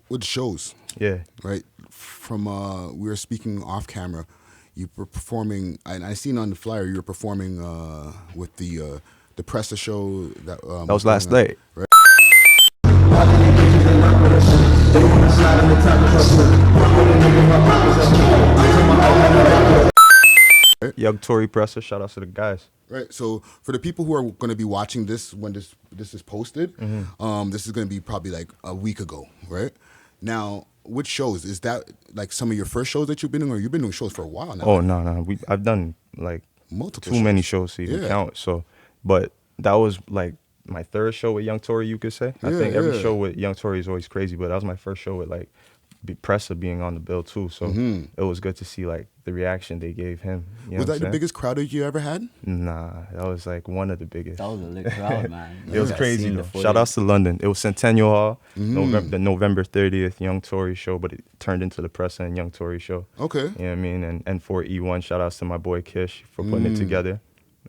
With shows, Yeah. right? From we were speaking off camera. You were performing, and I seen on the flyer you were performing with the Presser show that was last night. right? Young Tory Presser, shout out to the guys. Right. So for the people who are going to be watching this when this is posted, this is going to be probably like a week ago, right? Now, which shows is that? Like some of your first shows that you've been doing, or you've been doing shows for a while now? Oh no, I've done like Multiple too shows. many shows to even count. So, but that was like my third show with Young Tory, you could say. I think every show with Young Tory is always crazy, but that was my first show with like Presser being on the bill too. So it was good to see like the reaction they gave him. You know Was what that the biggest crowd that you ever had? Nah, that was like one of the biggest. That was a lit crowd, man. It was I crazy seen though. the Shout outs to London. It was Centennial Hall, Mm-hmm. the November 30th Young Tory show, but it turned into the Presser and Young Tory show. Okay. You know what I mean? And for E1, shout outs to my boy Kish for putting it together.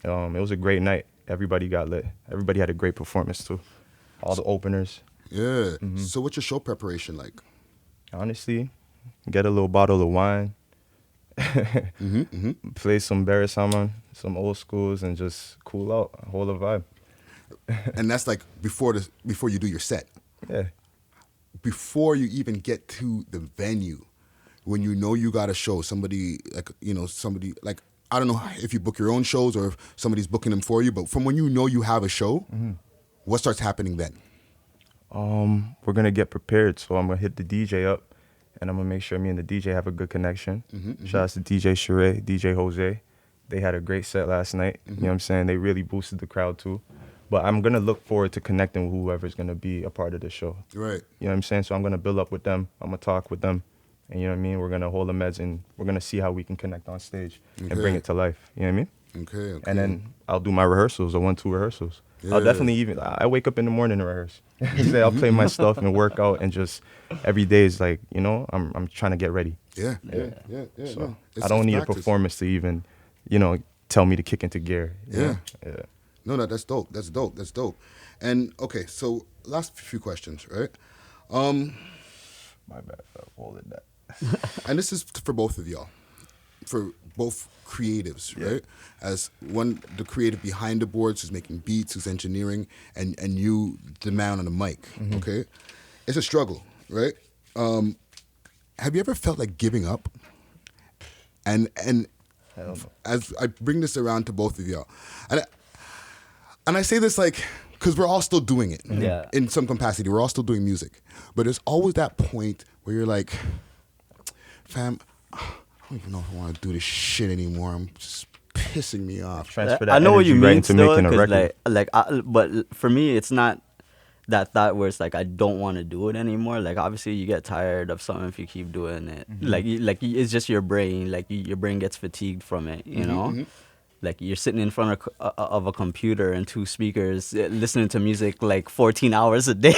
It was a great night. Everybody got lit. Everybody had a great performance too. All the openers. Yeah. So what's your show preparation like? Honestly, get a little bottle of wine, play some Barry Salmon, some old schools, and just cool out, hold a vibe. And that's like before you do your set. Yeah. Before you even get to the venue, when you know you got a show, somebody like I don't know if you book your own shows or if somebody's booking them for you, but from when you know you have a show, what starts happening then? We're gonna get prepared, so I'm gonna hit the DJ up, and I'm gonna make sure me and the DJ have a good connection. Shout out to DJ Sheree, DJ Jose. They had a great set last night. You know what I'm saying? They really boosted the crowd too. But I'm gonna look forward to connecting with whoever's gonna be a part of the show. Right. You know what I'm saying? So I'm gonna build up with them. I'm gonna talk with them, and you know what I mean. We're gonna hold the meds, and we're gonna see how we can connect on stage and bring it to life. You know what I mean? Okay. And then I'll do my rehearsals, or 1-2 rehearsals. Yeah. I'll definitely I wake up in the morning to rehearse. I'll play my stuff and work out, and just every day is like, you know, I'm trying to get ready. Yeah. So No, I don't need practice. a performance to even, you know, tell me to kick into gear. you know? Yeah. No, that's dope. That's dope. And okay, so last few questions, right? My bad for holding that. And this is for both of y'all, for both creatives, right? As one, the creative behind the boards, who's making beats, who's engineering, and you, the man on the mic, okay? It's a struggle, right? Have you ever felt like giving up? And Hell no. as I bring this around to both of y'all, and I say this like, because we're all still doing it in some capacity. We're all still doing music. But there's always that point where you're like, fam, I don't even know if I want to do this shit anymore. I'm just pissing me off. Transfer that I know what energy you right mean into still, making a 'cause record. but for me, it's not that thought where it's like I don't want to do it anymore. Like obviously, you get tired of something if you keep doing it. Like it's just your brain. Like your brain gets fatigued from it. You know. Like you're sitting in front of a computer and 2 speakers listening to music like 14 hours a day.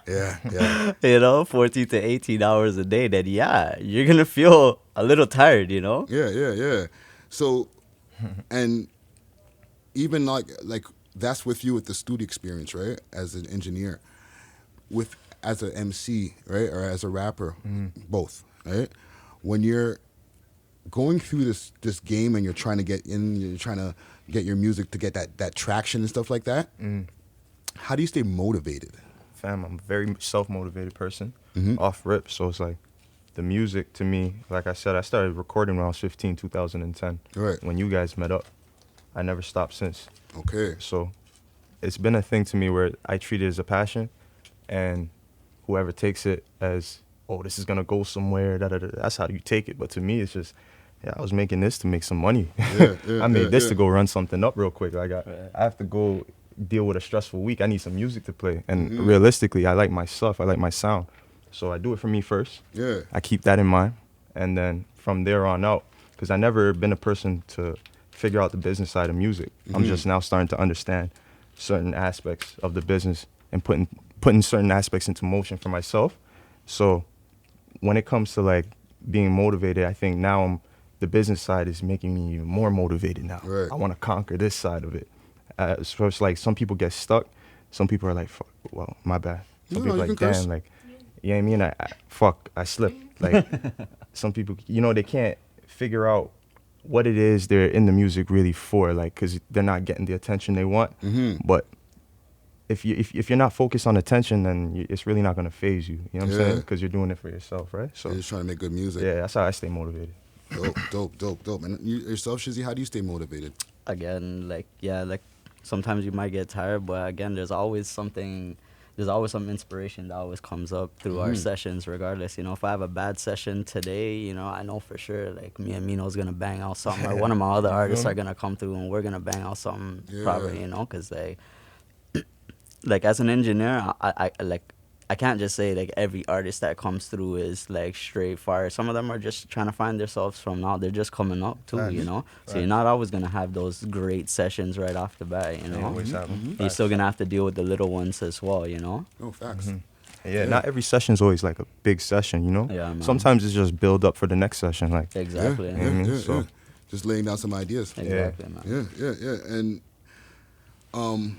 Yeah. You know, 14 to 18 hours a day. Then you're gonna feel a little tired. You know. Yeah. So, and even like that's with you with the studio experience, right? As an engineer, as an MC, right, or as a rapper, both, right? When you're going through this game and you're trying to get in, you're trying to get your music to get that traction and stuff like that. How do you stay motivated? Fam, I'm a very self-motivated person, off rip. So it's like the music to me, like I said, I started recording when I was 15, 2010. Right. When you guys met up. I never stopped since. Okay. So it's been a thing to me where I treat it as a passion, and whoever takes it as, oh, this is gonna go somewhere, that's how you take it. But to me, it's just, I was making this to make some money. I made this to go run something up real quick. Like I have to go deal with a stressful week. I need some music to play. And realistically, I like my stuff. I like my sound. So I do it for me first. Yeah. I keep that in mind. And then from there on out, because I never been a person to figure out the business side of music. I'm just now starting to understand certain aspects of the business and putting certain aspects into motion for myself. So when it comes to like being motivated, I think now the business side is making me even more motivated now. Right. I want to conquer this side of it. So it's like some people get stuck. Some people are like, well, my bad. Some No, people you like, can curse. damn, like, you know what I mean? Fuck, I slipped. Like, some people, you know, they can't figure out what it is they're in the music really for, like, because they're not getting the attention they want. But if you're not focused on attention, then it's really not gonna phase you. You know what I'm saying? Because you're doing it for yourself, right? So You're just trying to make good music. yeah, that's how I stay motivated. Dope. And you yourself, Shizzy, how do you stay motivated? Again, like, yeah, like sometimes you might get tired, but again, there's always some inspiration that always comes up through our sessions, regardless. You know, if I have a bad session today, you know, I know for sure, like, me and Meeno's gonna bang out something, or one of my other artists are gonna come through and we're gonna bang out something, probably, you know, because like as an engineer, I can't just say like every artist that comes through is like straight fire. Some of them are just trying to find themselves from now. They're just coming up too, you know. So you're not always gonna have those great sessions right off the bat, you know. You're still gonna have to deal with the little ones as well, you know. No, facts. Yeah, not every session's always like a big session, you know. Yeah, man. Sometimes it's just build up for the next session, like. Exactly. You know what I mean? So- Just laying down some ideas. Exactly, man. Yeah. And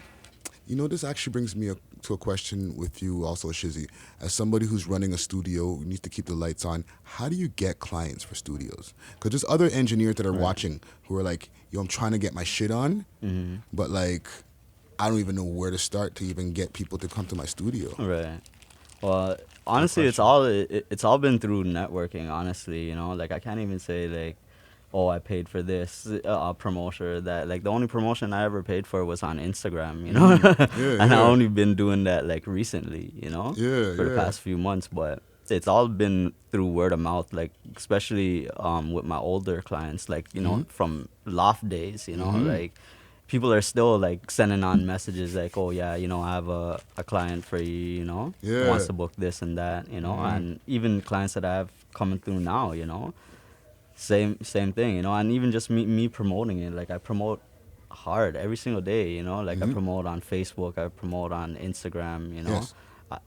you know, this actually brings me to a question with you also, Shizzy. As somebody who's running a studio, who needs to keep the lights on, how do you get clients for studios? Because there's other engineers that are watching who are like, yo, I'm trying to get my shit on, but like, I don't even know where to start to even get people to come to my studio. Right. Well, honestly, it's all been through networking. Honestly, you know, like I can't even say like, oh, I paid for this promotion or that. Like the only promotion I ever paid for was on Instagram, you know. And I only been doing that like recently, you know, for the past few months. But it's all been through word of mouth, like especially with my older clients, like, you know, from Loft days, you know, like. People are still like sending on messages like, oh yeah, you know, I have a client for you, you know, who wants to book this and that, you know, and even clients that I have coming through now, you know, same thing, you know, and even just me promoting it, like I promote hard every single day, you know, like I promote on Facebook, I promote on Instagram, you know.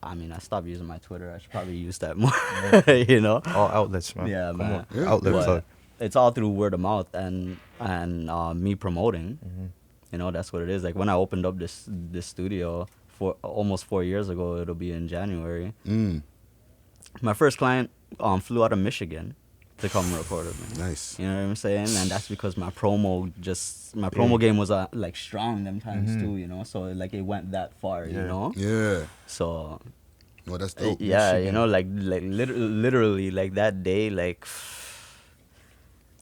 I mean, I stopped using my Twitter. I should probably use that more, you know. All outlets, man. Yeah, Come man. on. Outlet But plug. it's all through word of mouth and me promoting. You know, that's what it is. Like when I opened up this studio for almost 4 years ago, it'll be in January. My first client flew out of Michigan to come record with me. Nice. You know what I'm saying? And that's because my promo game was like strong them times too, you know. So like it went that far, you know. Yeah. So Well, that's dope. yeah, you know, like literally like that day, like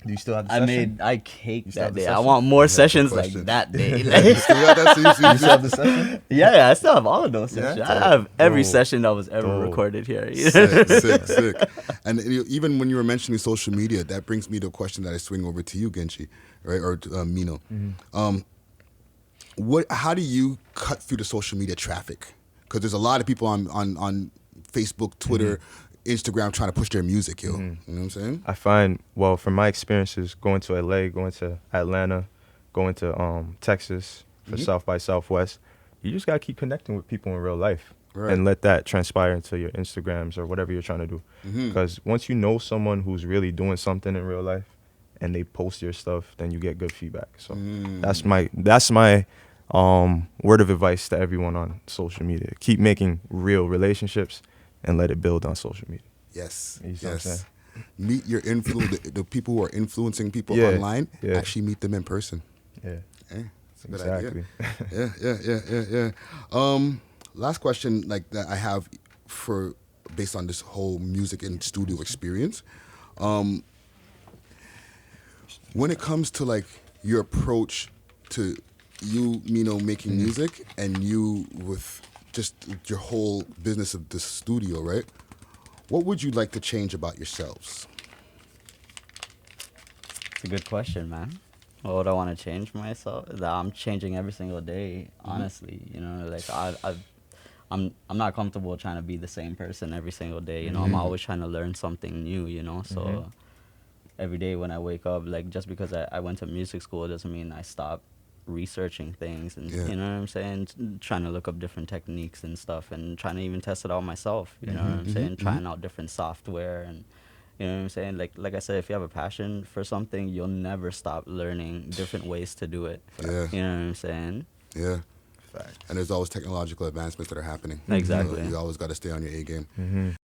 Do you still have the session? I caked still that have the day. I session? want more sessions like question. that day. You Like, still got that? So you You have the session? yeah, I still have all of those Yeah? sessions. I have every Dope. session that was ever Dope. recorded here. sick. And even when you were mentioning social media, that brings me to a question that I swing over to you, Giinchy, right, or Meeno. How do you cut through the social media traffic? Because there's a lot of people on Facebook, Twitter, Instagram trying to push their music, yo. You know what I'm saying? I find, well, from my experiences, going to LA, going to Atlanta, going to Texas for South by Southwest, you just gotta keep connecting with people in real life and let that transpire into your Instagrams or whatever you're trying to do. Because once you know someone who's really doing something in real life and they post your stuff, then you get good feedback. So that's my word of advice to everyone on social media. Keep making real relationships and let it build on social media. Yes. You see what I'm saying? Meet your the people who are influencing people Yeah, online. yeah. Actually meet them in person. Yeah. It's a good Exactly. idea. Yeah. Last question, like that I have based on this whole music and studio experience. When it comes to like your approach to you, Meeno, making music, and you with just your whole business of the studio, right? What would you like to change about yourselves? It's a good question, man. What would I want to change myself? That I'm changing every single day, honestly. You know, like I'm not comfortable trying to be the same person every single day. You know, I'm always trying to learn something new. You know, so every day when I wake up, like just because I went to music school doesn't mean I stop researching things and you know what I'm saying, trying to look up different techniques and stuff and trying to even test it out myself, you know what I'm saying, trying out different software and you know what I'm saying, like I said, if you have a passion for something, you'll never stop learning different ways to do it. Yeah. You know what I'm saying? Yeah. And there's always technological advancements that are happening. Exactly. You always got to stay on your A game.